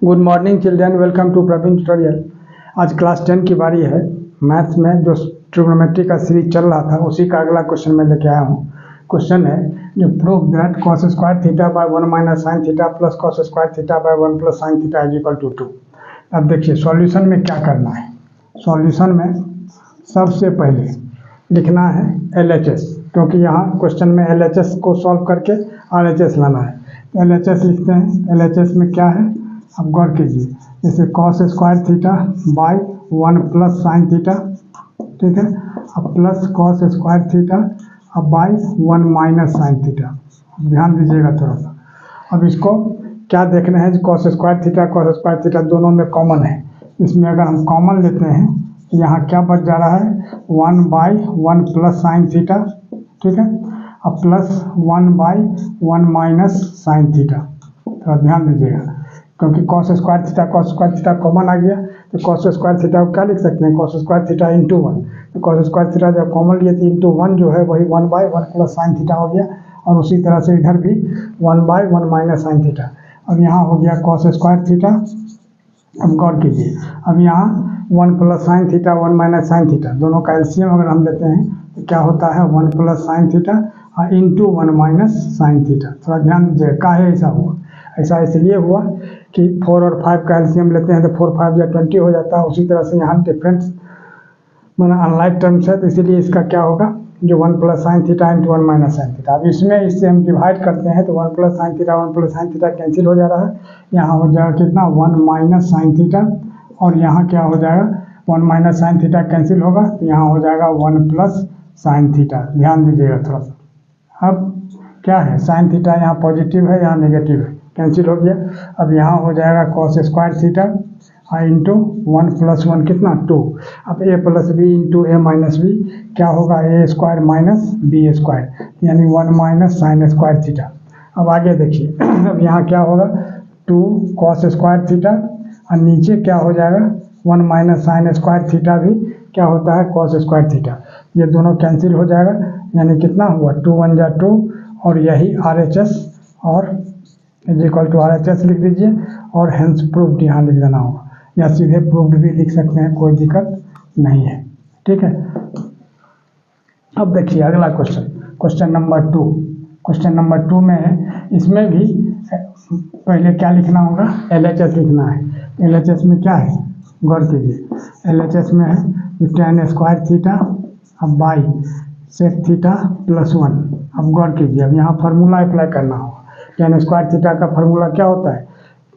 Good morning children, welcome to Praveen tutorial. आज class 10 की बारी है। मैथ्स में जो ट्रिग्नोमेट्री का सीरीज चल रहा था उसी का अगला क्वेश्चन मैं लेके आया हूँ। क्वेश्चन है जो prove that cos square theta by 1 minus sine theta plus cos square theta by 1 plus sine theta is equal to 2। अब देखिए सॉल्यूशन में क्या करना है। सॉल्यूशन में सबसे पहले लिखना है LHS, क्योंकि यहाँ क्वेश्चन में LHS को सॉल्व करके RHS लाना है। LHS लिखते हैं। LHS में क्या है अब गौर कीजिए, जैसे cos square theta by 1 plus sine theta, ठीक है, अब प्लस cos स्क्वायर थीटा अब बाय 1 माइनस साइन थीटा। ध्यान दीजिएगा थोड़ा सा। अब इसको क्या देखना है, cos स्क्वायर थीटा दोनों में कॉमन है। इसमें अगर हम कॉमन लेते हैं तो यहाँ क्या बच जा रहा है 1 बाय 1 प्लस साइन थीटा, ठीक है, अब plus 1 by 1 minus sine theta. थोड़ा ध्यान दीजिएगा, क्योंकि cos स्क्वायर थीटा कॉमन आ गया तो cos स्क्वायर थीटा को क्या लिख सकते हैं, cos स्क्वायर थीटा इंटू 1। तो cos स्क्वायर थीटा जब कॉमन लिए तो इंटू 1 जो है वही 1 बाय 1 प्लस साइन थीटा हो गया, और उसी तरह से इधर भी 1 बाय 1 माइनस साइन थीटा। अब यहाँ हो गया cos स्क्वायर थीटा। अब गौर कीजिए, अब यहाँ 1 plus sine theta 1 minus sine theta दोनों का एलसीएम अगर हम लेते हैं तो क्या होता है 1 प्लस साइन थीटा और इंटू 1 माइनस साइन थीटा। थोड़ा ध्यान दीजिएगा काहे ऐसा हुआ। ऐसा इसलिए हुआ कि 4 और 5 का एलसीएम लेते हैं तो 4 5 या 20 हो जाता है। उसी तरह से यहाँ डिफरेंस माना अनलाइक टर्म्स है, तो इसीलिए इसका क्या होगा जो 1 plus sine theta into 1 minus sine theta. अब इसमें इससे हम डिवाइड करते हैं तो 1 प्लस साइन थीटा कैंसिल हो जा रहा है। यहाँ हो जाएगा कितना 1 माइनस साइन थीटा, और यहाँ क्या हो जाएगा 1 माइनस साइन थीटा कैंसिल होगा तो यहाँ हो जाएगा 1 प्लस साइन थीटा। ध्यान दीजिएगा थोड़ा सा। अब क्या है साइन थीटा यहाँ पॉजिटिव है यहाँ नेगेटिव है, कैंसिल हो गया। अब यहाँ हो जाएगा cos square theta into 1 plus 1 कितना 2। अब a plus B into A minus B क्या होगा a square minus B square, यानी 1 माइनस साइन स्क्वायर थीटा। अब आगे देखिए अब यहाँ क्या होगा 2 cos स्क्वायर थीटा, और नीचे क्या हो जाएगा 1 माइनस साइन स्क्वायर थीटा भी क्या होता है cos स्क्वायर थीटा। ये दोनों कैंसिल हो जाएगा, यानी कितना हुआ 2 1 जा 2, और यही RHS और इज इक्वल टू RHS लिख दीजिए, और हेंस प्रूव्ड यहाँ लिख देना होगा, या सीधे प्रूव्ड भी लिख सकते हैं, कोई दिक्कत नहीं है, ठीक है। अब देखिए अगला question, question number 2। Question number 2 में है, इसमें भी पहले क्या लिखना होगा LHS लिखना है। LHS में क्या है गौर कीजिए, LHS में है tan स्क्वायर थीटा अब बाई सेक थीटा प्लस 1। अब गौर कीजिए, अब यहाँ फार्मूला अप्लाई करना होगा। tan स्क्वायर थीटा का फार्मूला क्या होता है,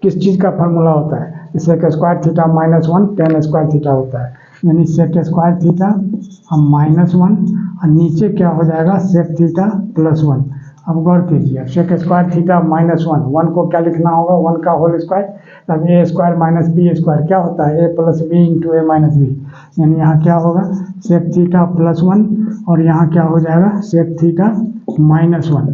किस चीज़ का फार्मूला होता है, sec square theta minus 1 tan square theta होता है, यानी सेक स्क्वायर थीटा अब माइनस 1, और नीचे क्या हो जाएगा सेक थीटा प्लस 1। अब गौर कीजिए, सेक स्क्वायर थीटा माइनस 1 को क्या लिखना होगा 1 का होल स्क्वायर, तब a square minus B square क्या होता है a plus B into A minus B, यानी यहाँ क्या होगा सेक थीटा प्लस 1, और यहाँ क्या हो जाएगा सेक थीटा माइनस 1।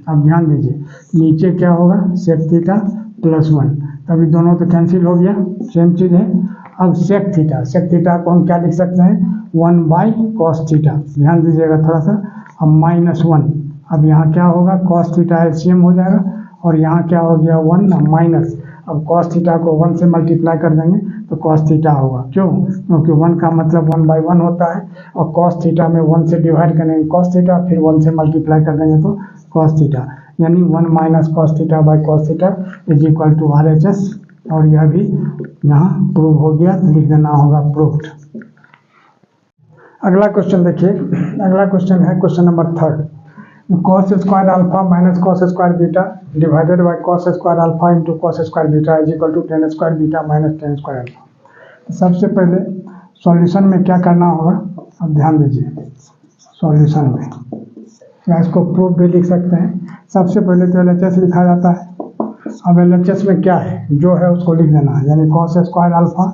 अब ध्यान दीजिए नीचे क्या होगा सेक थीटा प्लस 1, तभी दोनों तो कैंसिल हो गया, सेम चीज़ है। अब सेक थीटा को हम क्या लिख सकते हैं 1 बाई कॉस थीटा। ध्यान दीजिएगा थोड़ा सा। अब माइनस 1, अब यहाँ क्या होगा cos थीटा एलसीएम हो जाएगा, और यहाँ क्या हो गया 1 माइनस, अब cos थीटा को 1 से मल्टीप्लाई कर देंगे तो cos थीटा होगा। क्यों, क्योंकि 1 का मतलब 1 बाई 1 होता है, और cos थीटा में 1 से डिवाइड करेंगे cos थीटा, फिर 1 से मल्टीप्लाई कर देंगे तो cos थीटा, यानी 1 minus cos theta by cos theta is equal to RHS, और यह भी यहाँ प्रूव हो गया, तो लिख देना होगा प्रूव्ड। अगला क्वेश्चन देखिए, अगला क्वेश्चन है question number 3। cos square alpha minus cos square beta divided by cos square alpha into cos square beta is equal to tan square beta minus tan square alpha. तो सबसे पहले solution में क्या करना होगा, अब ध्यान दीजिए सॉल्यूशन में, या इसको प्रूफ भी लिख सकते हैं। सबसे पहले तो LHS लिखा जाता है। अब LHS में क्या है जो है उसको लिख देना है, यानी cos square alpha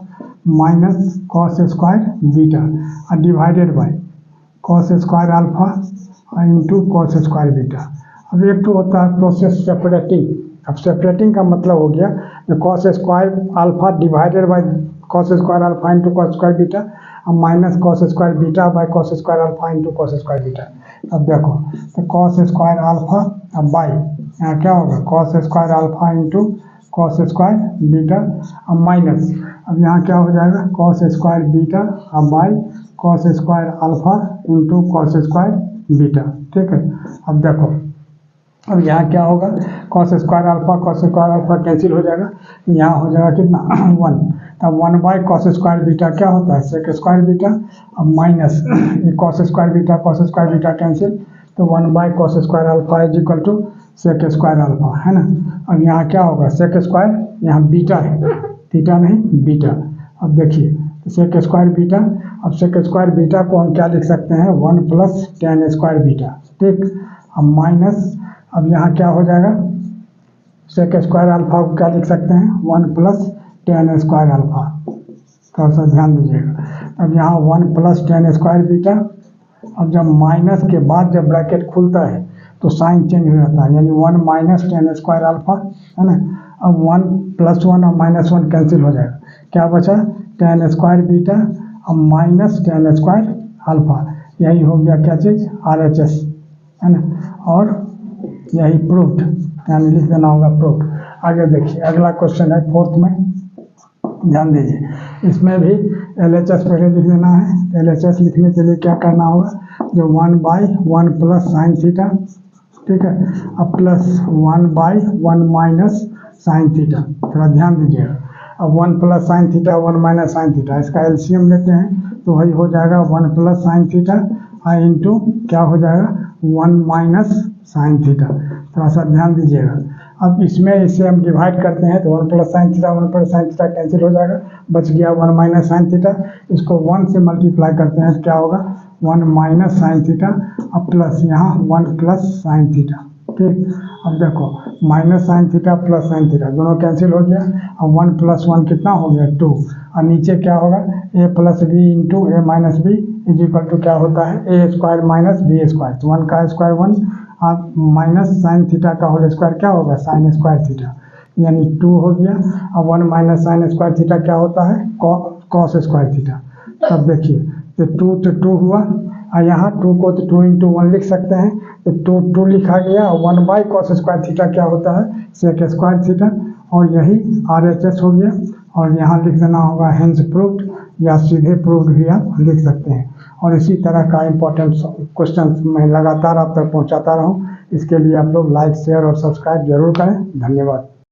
minus cos square beta और divided by cos square alpha into cos square beta. अब एक तो होता है प्रोसेस सेपरेटिंग। अब सेपरेटिंग का मतलब हो गया cos square alpha divided by cos square alpha into cos square beta, अब minus cos square beta by cos square alpha into cos square beta. अब देखो तो cos स्क्वायर अल्फा अब बाई यहाँ क्या होगा cos square alpha into cos square beta अब minus, अब यहाँ क्या हो जाएगा कॉस स्क्वायर बीटा अब by cos square alpha into cos square beta. ठीक है, अब देखो अब यहाँ क्या होगा कॉस स्क्वायर अल्फा कैंसिल हो जाएगा, यहाँ हो जाएगा कितना 1, तब 1 कॉस स्क्वायर बीटा क्या होता है सेक स्क्वायर बीटा, अब माइनस ये कॉस स्क्वायर बीटा कैंसिल, तो 1 cos square alpha is equal to sec square alpha, है ना। अब यहाँ क्या होगा सेक स्क्वायर, यहाँ बीटा है थीटा नहीं बीटा, अब देखिए तो सेक स्क्वायर बीटा, अब सेक स्क्वायर बीटा को हम क्या लिख सकते हैं 1 प्लस टेन स्क्वायर बीटा। ठीक, अब माइनस, अब यहाँ क्या हो जाएगा सेक स्क्वायर अल्फा को क्या लिख सकते हैं 1 प्लस टेन स्क्वायर अल्फा, थोड़ा सा ध्यान दीजिएगा। अब यहाँ 1 प्लस टेन स्क्वायर बीटा, अब जब माइनस के बाद जब ब्रैकेट खुलता है तो साइन चेंज हो जाता है, यानी 1 माइनस टेन स्क्वायर अल्फा, है ना। अब 1 प्लस 1 और माइनस 1 कैंसिल हो जाएगा, क्या बचा टेन स्क्वायर बीटा अब माइनस टेन स्क्वायर अल्फा, यही हो गया क्या चीज़ RHS, है ना। और यही प्रूफ्ड, यानी लिख देना होगा प्रूफ्ड। आगे देखिए अगला क्वेश्चन है 4th में, ध्यान दीजिए इसमें भी LHS पहले लिख देना है। LHS लिखने के लिए क्या करना होगा, जो 1/1 प्लस साइन थीटा, ठीक है, अब प्लस 1/1 माइनस साइन थीटा, थोड़ा ध्यान दीजिएगा। अब 1 plus sine theta 1 minus sine theta, इसका LCM लेते हैं तो वही हो जाएगा 1 प्लस साइन थीटा इंटू क्या हो जाएगा 1 माइनस साइन थीटा, थोड़ा सा ध्यान दीजिएगा। अब इसमें इसे हम डिवाइड करते हैं तो 1 प्लस साइन थीटा कैंसिल हो जाएगा, बच गया 1 माइनस साइन थीटा, इसको 1 से मल्टीप्लाई करते हैं तो क्या होगा 1 माइनस साइन थीटा अब प्लस यहाँ 1 प्लस साइन थीटा। ठीक, अब देखो minus sine theta plus sine theta दोनों कैंसिल हो गया, अब 1 प्लस 1 कितना हो गया 2, और नीचे क्या होगा a plus B into A minus B is equal to क्या होता है A square minus B square, तो 1 का स्क्वायर 1 अब माइनस साइन थीटा का होल स्क्वायर क्या होगा साइन स्क्वायर थीटा, यानी 2 हो गया। अब 1 माइनस साइन स्क्वायर थीटा क्या होता है कॉस स्क्वायर थीटा। तब देखिए तो 2 हुआ, और यहाँ 2 को तो 2 इंटू 1 लिख सकते हैं, तो 2 लिखा गया, और 1 कॉस स्क्वायर थीटा क्या होता है सेक स्क्वायर थीटा, और यही RHS हो गया, और यहाँ लिख देना होगा हेंस प्रूव्ड, या सीधे प्रूव्ड भी आप लिख सकते हैं। और इसी तरह का इम्पोर्टेंट क्वेश्चन मैं लगातार आप तक पहुँचाता रहूँ, इसके लिए आप लोग लाइक शेयर और सब्सक्राइब जरूर करें। धन्यवाद।